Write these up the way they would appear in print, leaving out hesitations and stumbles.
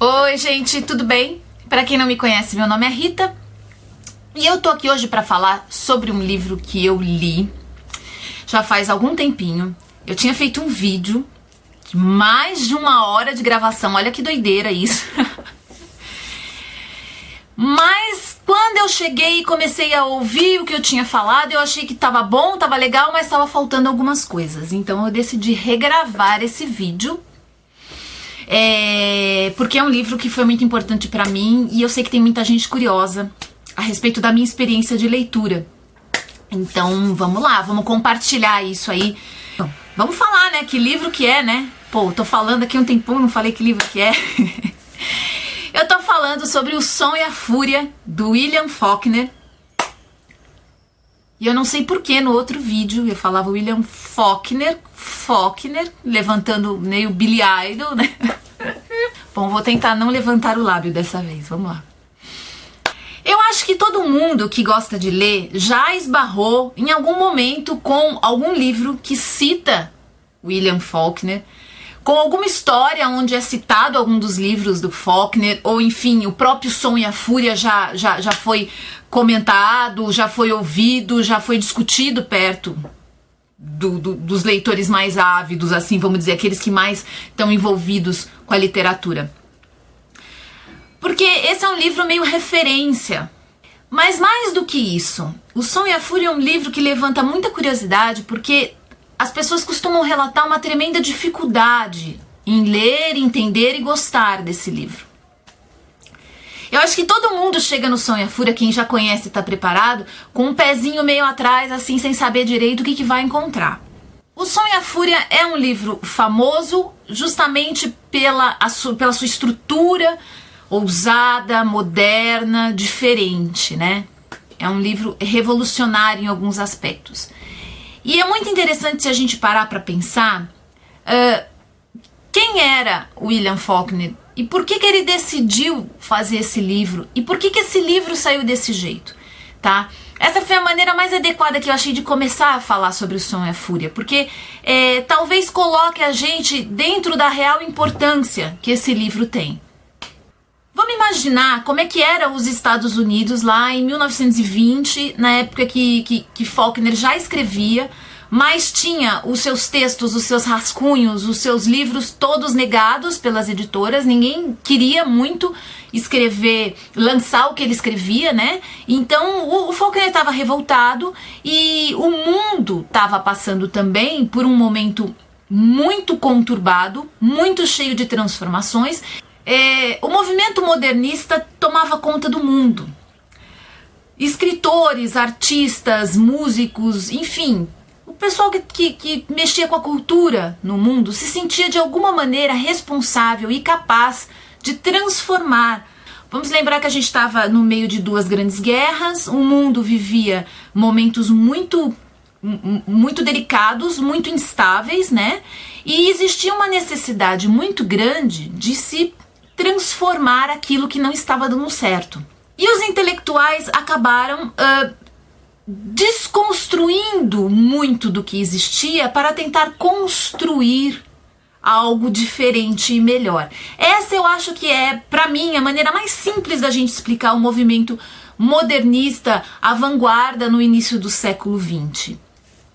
Oi, gente, tudo bem? Para quem não me conhece, meu nome é Rita e eu tô aqui hoje para falar sobre um livro que eu li já faz algum tempinho. Eu tinha feito um vídeo de mais de 1 hora de gravação, olha que doideira isso. Mas quando eu cheguei e comecei a ouvir o que eu tinha falado, eu achei que tava bom, tava legal, mas tava faltando algumas coisas. Então eu decidi regravar esse vídeo. Porque é um livro que foi muito importante pra mim e eu sei que tem muita gente curiosa a respeito da minha experiência de leitura. Então vamos lá, vamos compartilhar isso aí. Então, vamos falar, né, que livro que é, né? Pô, tô falando aqui um tempão, não falei que livro que é. Eu tô falando sobre O Som e a Fúria, do William Faulkner. E eu não sei porquê no outro vídeo eu falava William Faulkner, levantando meio Billy Idol, né? Bom, vou tentar não levantar o lábio dessa vez, vamos lá. Eu acho que todo mundo que gosta de ler já esbarrou em algum momento com algum livro que cita William Faulkner, com alguma história onde é citado algum dos livros do Faulkner, ou enfim, o próprio Som e a Fúria já foi comentado, já foi ouvido, já foi discutido perto dos leitores mais ávidos, assim, vamos dizer, aqueles que mais estão envolvidos com a literatura. Porque esse é um livro meio referência. Mas mais do que isso, O Som e a Fúria é um livro que levanta muita curiosidade, porque as pessoas costumam relatar uma tremenda dificuldade em ler, entender e gostar desse livro. Eu acho que todo mundo chega no Som e a Fúria, quem já conhece e está preparado, com um pezinho meio atrás, assim, sem saber direito o que vai encontrar. O Som e a Fúria é um livro famoso justamente pela sua estrutura ousada, moderna, diferente, né? É um livro revolucionário em alguns aspectos. E é muito interessante se a gente parar para pensar quem era William Faulkner e por que ele decidiu fazer esse livro e por que esse livro saiu desse jeito, tá? Essa foi a maneira mais adequada que eu achei de começar a falar sobre O Som e a Fúria, porque talvez coloque a gente dentro da real importância que esse livro tem. Vamos imaginar como é que eram os Estados Unidos lá em 1920, na época que Faulkner já escrevia, mas tinha os seus textos, os seus rascunhos, os seus livros todos negados pelas editoras. Ninguém queria muito escrever, lançar o que ele escrevia, né? Então o Faulkner estava revoltado e o mundo estava passando também por um momento muito conturbado, muito cheio de transformações. O movimento modernista tomava conta do mundo. Escritores, artistas, músicos, enfim, o pessoal que mexia com a cultura no mundo se sentia de alguma maneira responsável e capaz de transformar. Vamos lembrar que a gente estava no meio de 2 grandes guerras, o mundo vivia momentos muito delicados, muito instáveis, né? E existia uma necessidade muito grande de se transformar aquilo que não estava dando certo. E os intelectuais acabaram desconstruindo muito do que existia para tentar construir algo diferente e melhor. Essa eu acho que é, para mim, a maneira mais simples da gente explicar o movimento modernista à vanguarda no início do século XX.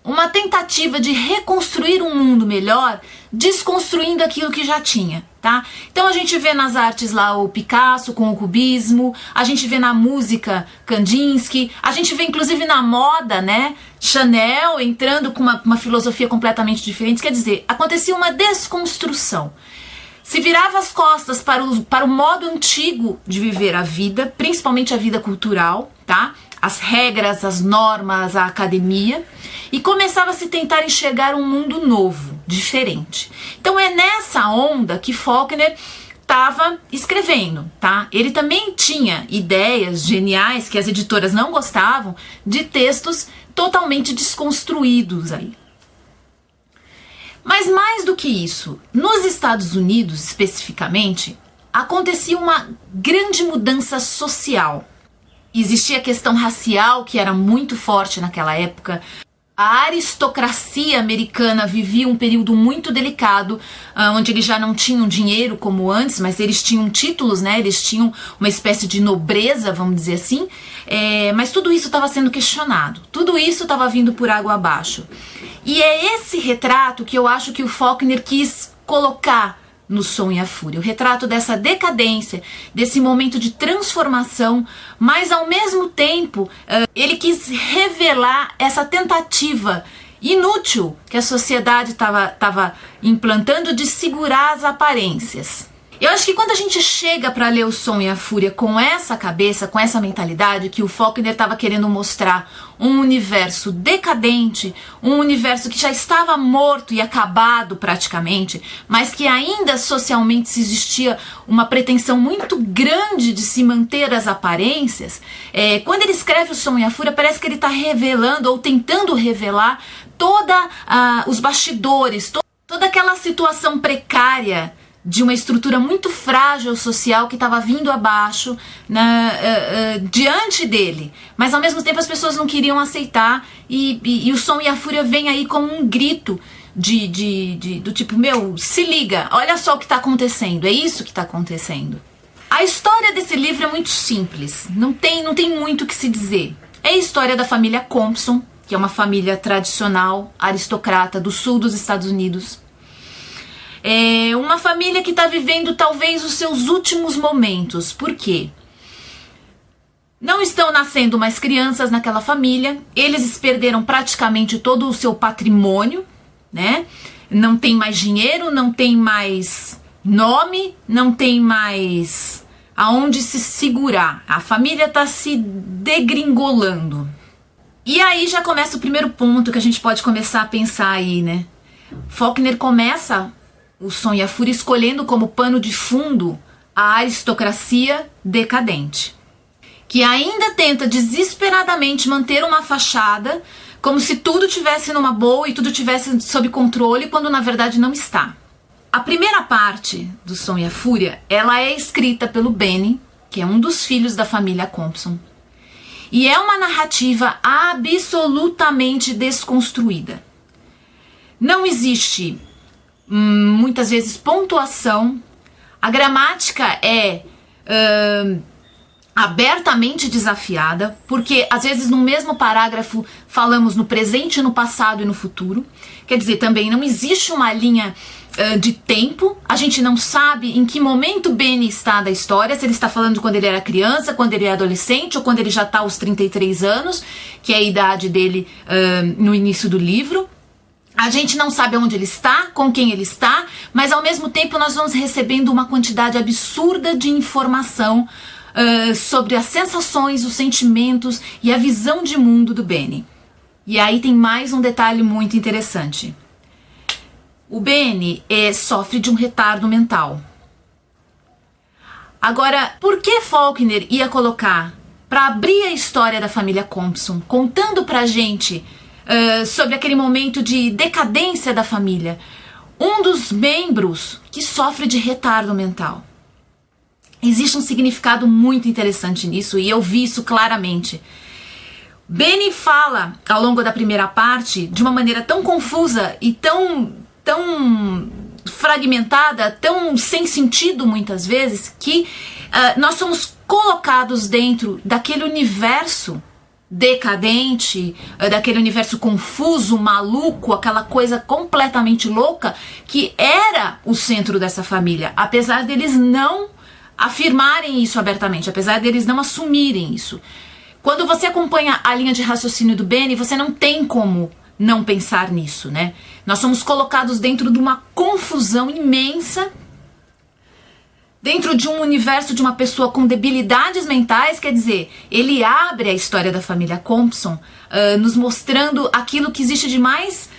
Uma tentativa de reconstruir um mundo melhor, desconstruindo aquilo que já tinha, tá? Então a gente vê nas artes lá o Picasso com o cubismo, a gente vê na música Kandinsky, a gente vê inclusive na moda, né? Chanel entrando com uma filosofia completamente diferente. Quer dizer, acontecia uma desconstrução. Se virava as costas para o modo antigo de viver a vida, principalmente a vida cultural, tá? As regras, as normas, a academia, e começava a se tentar enxergar um mundo novo, diferente. Então é nessa onda que Faulkner estava escrevendo, tá? Ele também tinha ideias geniais que as editoras não gostavam, de textos totalmente desconstruídos aí. Mas mais do que isso, nos Estados Unidos especificamente, acontecia uma grande mudança social. Existia a questão racial, que era muito forte naquela época. A aristocracia americana vivia um período muito delicado, onde eles já não tinham dinheiro como antes, mas eles tinham títulos, né? Eles tinham uma espécie de nobreza, vamos dizer assim. Mas tudo isso estava sendo questionado. Tudo isso estava vindo por água abaixo. E é esse retrato que eu acho que o Faulkner quis colocar no Som e a Fúria, o retrato dessa decadência, desse momento de transformação, mas ao mesmo tempo ele quis revelar essa tentativa inútil que a sociedade estava implantando de segurar as aparências. Eu acho que quando a gente chega para ler o Som e a Fúria com essa cabeça, com essa mentalidade que o Faulkner estava querendo mostrar um universo decadente, um universo que já estava morto e acabado praticamente, mas que ainda socialmente se existia uma pretensão muito grande de se manter as aparências, quando ele escreve o Som e a Fúria, parece que ele está revelando ou tentando revelar os bastidores, toda aquela situação precária de uma estrutura muito frágil social que estava vindo abaixo diante dele, mas ao mesmo tempo as pessoas não queriam aceitar e o Som e a Fúria vem aí como um grito do tipo, meu, se liga, olha só o que está acontecendo, é isso que está acontecendo. A história desse livro é muito simples, não tem muito o que se dizer. É a história da família Compson, que é uma família tradicional, aristocrata do sul dos Estados Unidos. É uma família que está vivendo talvez os seus últimos momentos. Por quê? Não estão nascendo mais crianças naquela família, eles perderam praticamente todo o seu patrimônio, né? Não tem mais dinheiro, não tem mais nome, não tem mais aonde se segurar. A família está se degringolando. E aí já começa o primeiro ponto que a gente pode começar a pensar aí, né? Faulkner começa o Som e a Fúria escolhendo como pano de fundo a aristocracia decadente, que ainda tenta desesperadamente manter uma fachada como se tudo tivesse numa boa e tudo tivesse sob controle, quando na verdade não está. A primeira parte do Som e a Fúria, ela é escrita pelo Benny, que é um dos filhos da família Compson, e é uma narrativa absolutamente desconstruída. Não existe muitas vezes pontuação, a gramática é abertamente desafiada, porque às vezes no mesmo parágrafo falamos no presente, no passado e no futuro. Quer dizer, também não existe uma linha de tempo, a gente não sabe em que momento Benny está da história, se ele está falando de quando ele era criança, quando ele é adolescente ou quando ele já está aos 33 anos, que é a idade dele no início do livro. A gente não sabe onde ele está, com quem ele está, mas ao mesmo tempo nós vamos recebendo uma quantidade absurda de informação sobre as sensações, os sentimentos e a visão de mundo do Benny. E aí tem mais um detalhe muito interessante. O Benny sofre de um retardo mental. Agora, por que Faulkner ia colocar, para abrir a história da família Compson, contando pra gente sobre aquele momento de decadência da família, um dos membros que sofre de retardo mental? Existe um significado muito interessante nisso e eu vi isso claramente. Benny fala ao longo da primeira parte de uma maneira tão confusa e tão fragmentada, tão sem sentido muitas vezes, que nós somos colocados dentro daquele universo decadente, daquele universo confuso, maluco, aquela coisa completamente louca que era o centro dessa família, apesar deles não afirmarem isso abertamente, apesar deles não assumirem isso. Quando você acompanha a linha de raciocínio do Benny, você não tem como não pensar nisso, né? Nós somos colocados dentro de uma confusão imensa, dentro de um universo de uma pessoa com debilidades mentais. Quer dizer, ele abre a história da família Compson, nos mostrando aquilo que existe de mais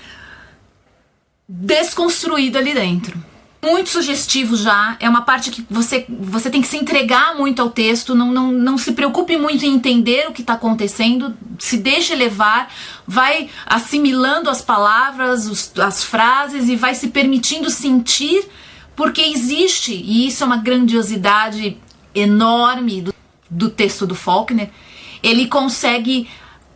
desconstruído ali dentro. Muito sugestivo já, é uma parte que você tem que se entregar muito ao texto, não se preocupe muito em entender o que está acontecendo, se deixe levar, vai assimilando as palavras, as frases e vai se permitindo sentir, porque existe, e isso é uma grandiosidade enorme do texto do Faulkner, ele consegue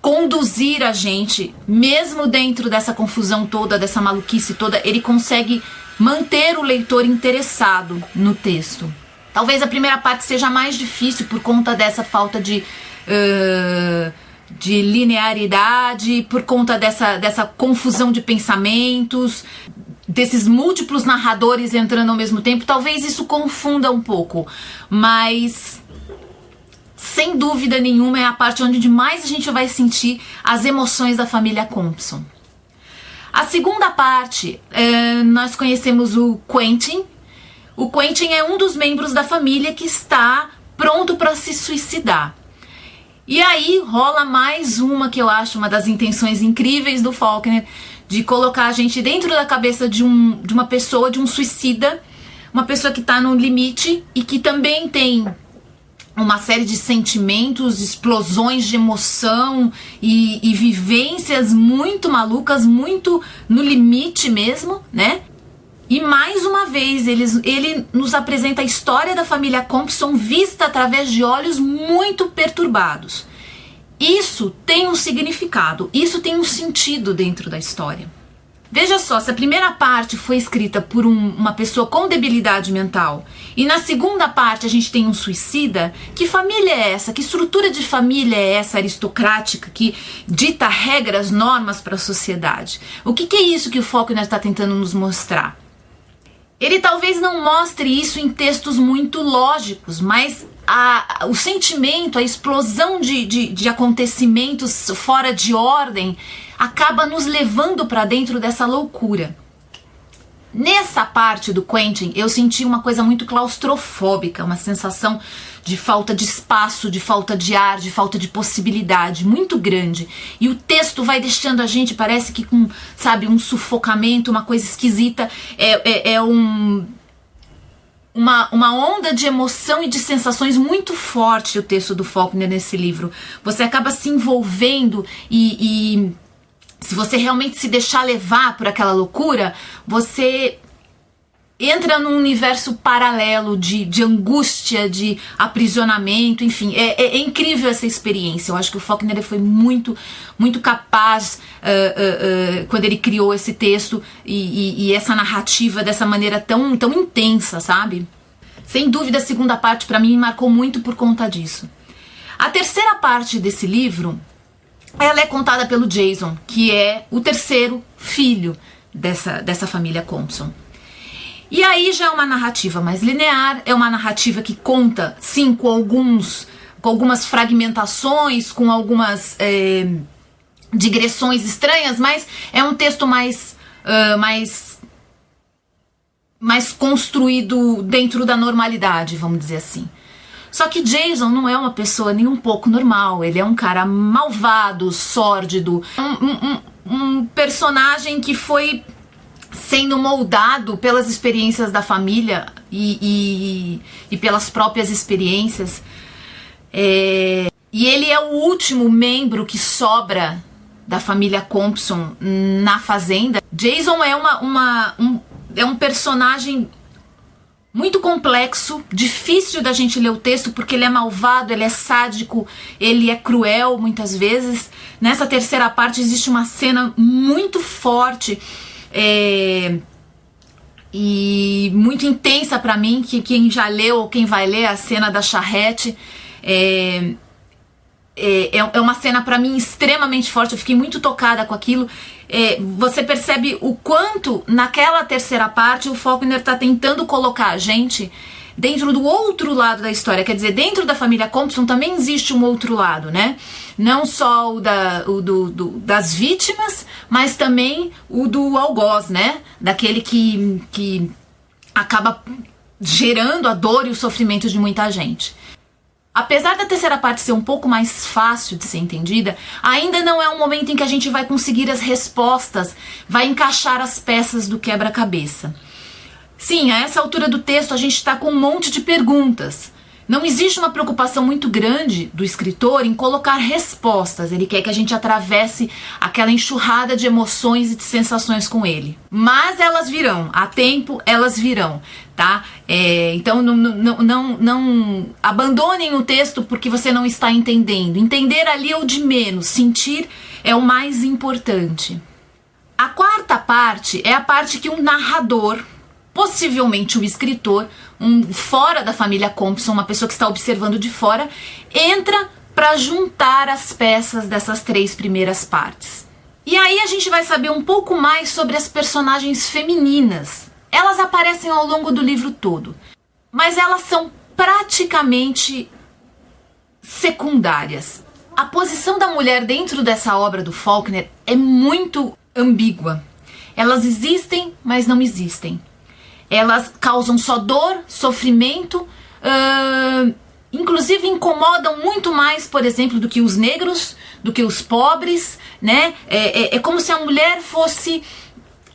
conduzir a gente, mesmo dentro dessa confusão toda, dessa maluquice toda, ele consegue manter o leitor interessado no texto. Talvez a primeira parte seja mais difícil por conta dessa falta de linearidade, por conta dessa confusão de pensamentos, desses múltiplos narradores entrando ao mesmo tempo. Talvez isso confunda um pouco, mas sem dúvida nenhuma é a parte onde mais a gente vai sentir as emoções da família Compson. A segunda parte, nós conhecemos o Quentin. O Quentin é um dos membros da família que está pronto para se suicidar. E aí rola mais uma que eu acho uma das intenções incríveis do Faulkner, de colocar a gente dentro da cabeça de uma pessoa, de um suicida, uma pessoa que está no limite e que também tem uma série de sentimentos, explosões de emoção e vivências muito malucas, muito no limite mesmo, né? E mais uma vez ele nos apresenta a história da família Compson vista através de olhos muito perturbados. Isso tem um significado, isso tem um sentido dentro da história. Veja só, se a primeira parte foi escrita por uma pessoa com debilidade mental e na segunda parte a gente tem um suicida, que família é essa? Que estrutura de família é essa aristocrática que dita regras, normas para a sociedade? O que é isso que o Faulkner está tentando nos mostrar? Ele talvez não mostre isso em textos muito lógicos, mas o sentimento, a explosão de acontecimentos fora de ordem acaba nos levando para dentro dessa loucura. Nessa parte do Quentin, eu senti uma coisa muito claustrofóbica, uma sensação de falta de espaço, de falta de ar, de falta de possibilidade muito grande. E o texto vai deixando a gente, parece que com, sabe, um sufocamento, uma coisa esquisita, uma onda de emoção e de sensações muito forte o texto do Faulkner nesse livro. Você acaba se envolvendo e se você realmente se deixar levar por aquela loucura, você entra num universo paralelo de angústia, de aprisionamento, enfim, é incrível essa experiência. Eu acho que o Faulkner foi muito, muito capaz quando ele criou esse texto e essa narrativa dessa maneira tão, tão intensa, sabe? Sem dúvida, a segunda parte para mim me marcou muito por conta disso. A terceira parte desse livro, ela é contada pelo Jason, que é o terceiro filho dessa família Compson. E aí já é uma narrativa mais linear, é uma narrativa que conta, sim, com algumas fragmentações, com algumas digressões estranhas, mas é um texto mais construído dentro da normalidade, vamos dizer assim. Só que Jason não é uma pessoa nem um pouco normal, ele é um cara malvado, sórdido, um personagem que foi sendo moldado pelas experiências da família e pelas próprias experiências. E ele é o último membro que sobra da família Compson na fazenda. Jason é um personagem muito complexo, difícil da gente ler o texto, porque ele é malvado, ele é sádico, ele é cruel muitas vezes. Nessa terceira parte existe uma cena muito forte e muito intensa pra mim, que quem já leu ou quem vai ler, a cena da charrete, é uma cena pra mim extremamente forte. Eu fiquei muito tocada com aquilo. Você percebe o quanto naquela terceira parte o Faulkner está tentando colocar a gente dentro do outro lado da história. Quer dizer, dentro da família Compson também existe um outro lado, né? Não só das vítimas, mas também o do algoz, né? Daquele que acaba gerando a dor e o sofrimento de muita gente. Apesar da terceira parte ser um pouco mais fácil de ser entendida, ainda não é um momento em que a gente vai conseguir as respostas, vai encaixar as peças do quebra-cabeça. Sim, a essa altura do texto a gente está com um monte de perguntas. Não existe uma preocupação muito grande do escritor em colocar respostas. Ele quer que a gente atravesse aquela enxurrada de emoções e de sensações com ele. Mas elas virão, a tempo elas virão. tá? Então não abandonem o texto porque você não está entendendo. Entender ali é o de menos, sentir é o mais importante. A quarta parte é a parte que um narrador, possivelmente o escritor, fora da família Compson, uma pessoa que está observando de fora, entra para juntar as peças dessas 3 primeiras partes. E aí a gente vai saber um pouco mais sobre as personagens femininas. Elas aparecem ao longo do livro todo, mas elas são praticamente secundárias. A posição da mulher dentro dessa obra do Faulkner é muito ambígua. Elas existem, mas não existem. Elas causam só dor, sofrimento, inclusive incomodam muito mais, por exemplo, do que os negros, do que os pobres, né? É como se a mulher fosse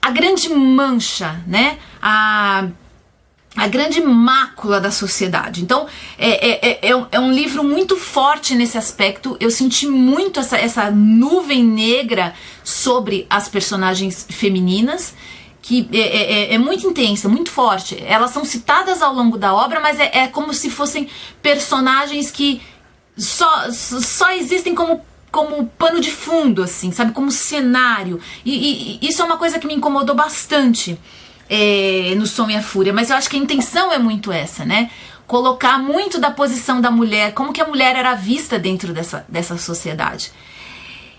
a grande mancha, né? A grande mácula da sociedade. Então, é um livro muito forte nesse aspecto. Eu senti muito essa nuvem negra sobre as personagens femininas, que é muito intensa, muito forte. Elas são citadas ao longo da obra, mas é como se fossem personagens que só existem como pano de fundo, assim, sabe? Como cenário. E isso é uma coisa que me incomodou bastante no Som e a Fúria. Mas eu acho que a intenção é muito essa, né? Colocar muito da posição da mulher, como que a mulher era vista dentro dessa sociedade.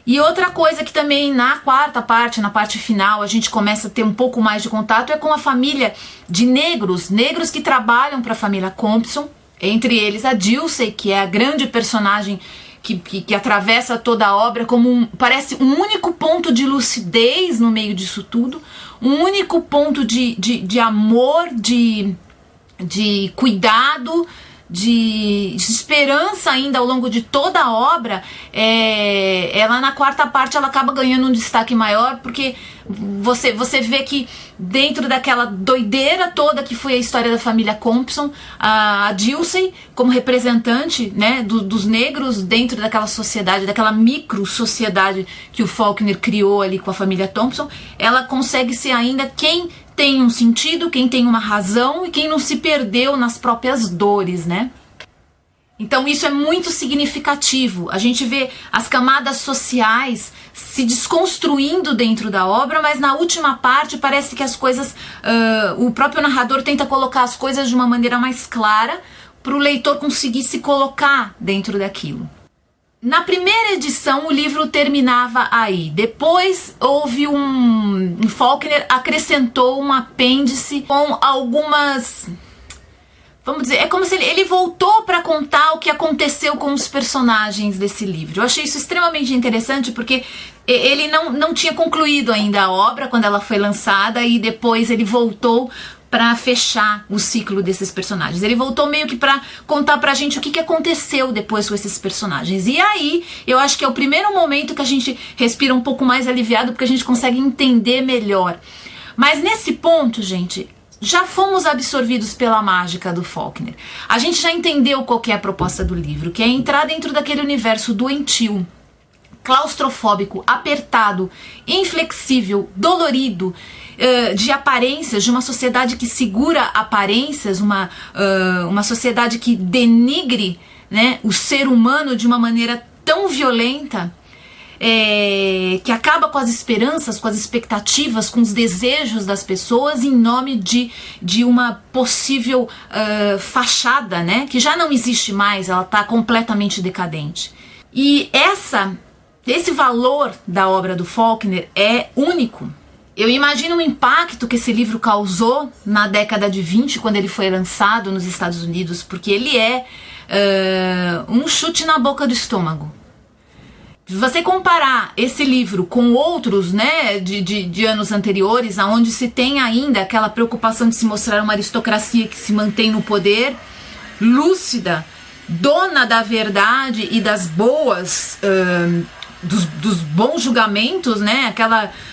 E outra coisa que também na quarta parte, na parte final, a gente começa a ter um pouco mais de contato é com a família de negros que trabalham para a família Compson, entre eles a Dilsey, que é a grande personagem que atravessa toda a obra como parece um único ponto de lucidez no meio disso tudo, um único ponto de amor, de cuidado, de esperança ainda ao longo de toda a obra. Ela na quarta parte ela acaba ganhando um destaque maior, porque você vê que dentro daquela doideira toda que foi a história da família Compson, a Dilsey, como representante, né, dos negros dentro daquela sociedade, daquela micro sociedade que o Faulkner criou ali com a família Thompson, ela consegue ser ainda quem tem um sentido, quem tem uma razão e quem não se perdeu nas próprias dores, né? Então isso é muito significativo. A gente vê as camadas sociais se desconstruindo dentro da obra, mas na última parte parece que as coisas, o próprio narrador tenta colocar as coisas de uma maneira mais clara para o leitor conseguir se colocar dentro daquilo. Na primeira edição o livro terminava aí. Depois houve Faulkner acrescentou um apêndice com algumas, vamos dizer, é como se ele voltou para contar o que aconteceu com os personagens desse livro. Eu achei isso extremamente interessante porque ele não tinha concluído ainda a obra quando ela foi lançada e depois ele voltou para fechar o ciclo desses personagens. Ele voltou meio que para contar pra gente o que aconteceu depois com esses personagens. E aí, eu acho que é o primeiro momento que a gente respira um pouco mais aliviado, porque a gente consegue entender melhor. Mas nesse ponto, gente, já fomos absorvidos pela mágica do Faulkner. A gente já entendeu qual que é a proposta do livro, que é entrar dentro daquele universo doentio, claustrofóbico, apertado, inflexível, dolorido, de aparências, de uma sociedade que segura aparências, uma sociedade que denigre, né, o ser humano de uma maneira tão violenta, que acaba com as esperanças, com as expectativas, com os desejos das pessoas em nome de uma possível fachada, né, que já não existe mais, ela está completamente decadente. E esse valor da obra do Faulkner é único. Eu imagino o impacto que esse livro causou na década de 20, quando ele foi lançado nos Estados Unidos, porque ele é um chute na boca do estômago. Se você comparar esse livro com outros, né, de anos anteriores, onde se tem ainda aquela preocupação de se mostrar uma aristocracia que se mantém no poder, lúcida, dona da verdade e das boas, dos bons julgamentos, né,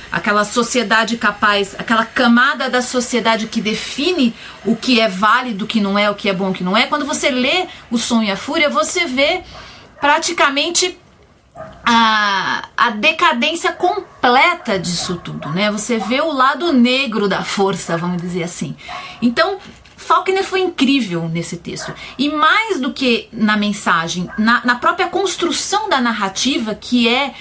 aquela sociedade capaz, aquela camada da sociedade que define o que é válido, o que não é, o que é bom, o que não é. Quando você lê O Som e a Fúria, você vê praticamente a decadência completa disso tudo, né? Você vê o lado negro da força, vamos dizer assim. Então, Faulkner foi incrível nesse texto. E mais do que na mensagem, na própria construção da narrativa, que é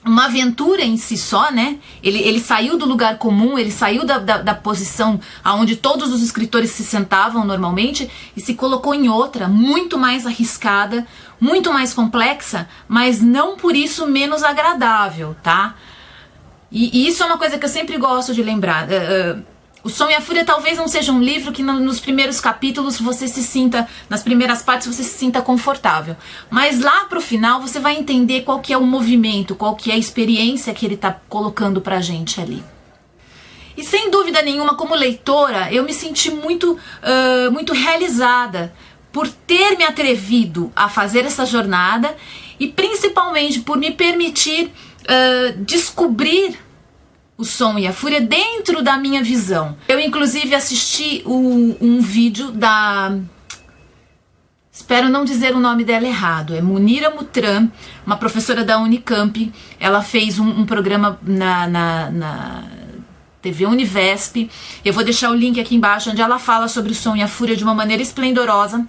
uma aventura em si só, né? Ele saiu do lugar comum, ele saiu da posição onde todos os escritores se sentavam normalmente e se colocou em outra, muito mais arriscada, muito mais complexa, mas não por isso menos agradável, tá? E isso é uma coisa que eu sempre gosto de lembrar. O Som e a Fúria talvez não seja um livro que nos primeiros capítulos você se sinta, nas primeiras partes você se sinta confortável. Mas lá pro final você vai entender qual que é o movimento, qual que é a experiência que ele tá colocando pra gente ali. E sem dúvida nenhuma, como leitora, eu me senti muito realizada por ter me atrevido a fazer essa jornada e principalmente por me permitir descobrir o Som e a Fúria dentro da minha visão. Eu inclusive assisti um vídeo da... Espero não dizer o nome dela errado. É Munira Mutran, uma professora da Unicamp. Ela fez um programa na TV Univesp. Eu vou deixar o link aqui embaixo, onde ela fala sobre o Som e a Fúria de uma maneira esplendorosa.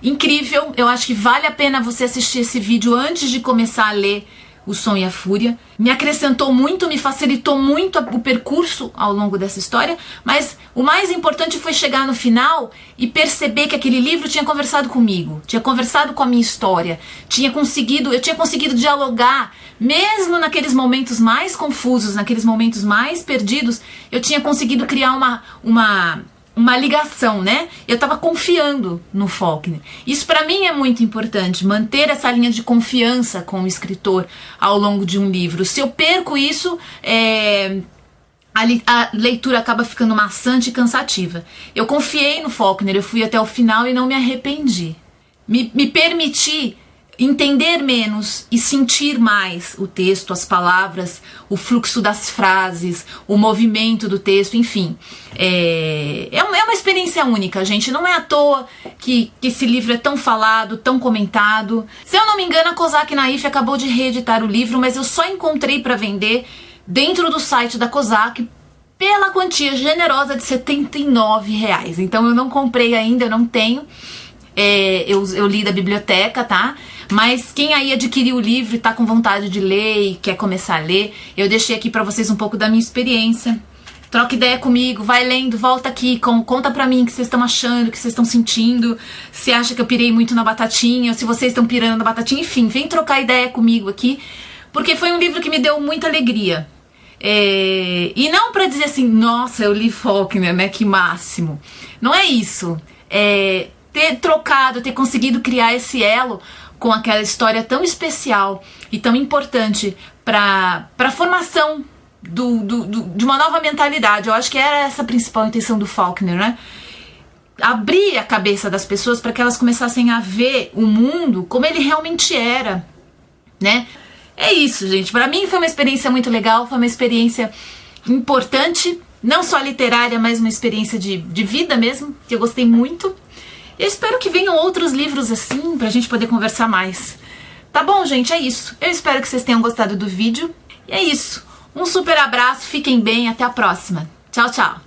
Incrível. Eu acho que vale a pena você assistir esse vídeo antes de começar a ler O Som e a Fúria. Me acrescentou muito, me facilitou muito o percurso ao longo dessa história, mas o mais importante foi chegar no final e perceber que aquele livro tinha conversado comigo, tinha conversado com a minha história, eu tinha conseguido dialogar, mesmo naqueles momentos mais confusos, naqueles momentos mais perdidos, eu tinha conseguido criar uma ligação, né? Eu tava confiando no Faulkner. Isso pra mim é muito importante, manter essa linha de confiança com o escritor ao longo de um livro. Se eu perco isso, a leitura acaba ficando maçante e cansativa. Eu confiei no Faulkner, eu fui até o final e não me arrependi. Me permiti entender menos e sentir mais o texto, as palavras, o fluxo das frases, o movimento do texto, enfim. É uma experiência única, gente. Não é à toa que esse livro é tão falado, tão comentado. Se eu não me engano, a Kozak Naif acabou de reeditar o livro, mas eu só encontrei para vender dentro do site da Kozak pela quantia generosa de R$79. Então eu não comprei ainda, eu não tenho. Eu li da biblioteca, tá? Mas quem aí adquiriu o livro e tá com vontade de ler e quer começar a ler, eu deixei aqui pra vocês um pouco da minha experiência. Troca ideia comigo, vai lendo, volta aqui, conta pra mim o que vocês estão achando, o que vocês estão sentindo, se acha que eu pirei muito na batatinha, ou se vocês estão pirando na batatinha, enfim, vem trocar ideia comigo aqui, porque foi um livro que me deu muita alegria. E não pra dizer assim, nossa, eu li Faulkner, né, que máximo. Não é isso. Ter trocado, ter conseguido criar esse elo com aquela história tão especial e tão importante para a formação de uma nova mentalidade. Eu acho que era essa a principal intenção do Faulkner, né? Abrir a cabeça das pessoas para que elas começassem a ver o mundo como ele realmente era, né? É isso, gente. Para mim foi uma experiência muito legal, foi uma experiência importante, não só literária, mas uma experiência de vida mesmo, que eu gostei muito. Eu espero que venham outros livros assim pra gente poder conversar mais. Tá bom, gente? É isso. Eu espero que vocês tenham gostado do vídeo. E é isso. Um super abraço, fiquem bem, até a próxima. Tchau, tchau.